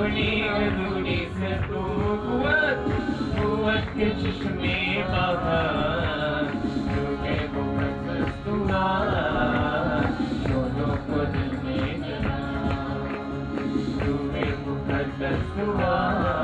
अपनी हजूरी से तू कुव्वत के चश्मे बहा, तुम्हें मुकद्दस दुआ दोनों को दिल में जला, तुम्हें मुकद्दस दुआ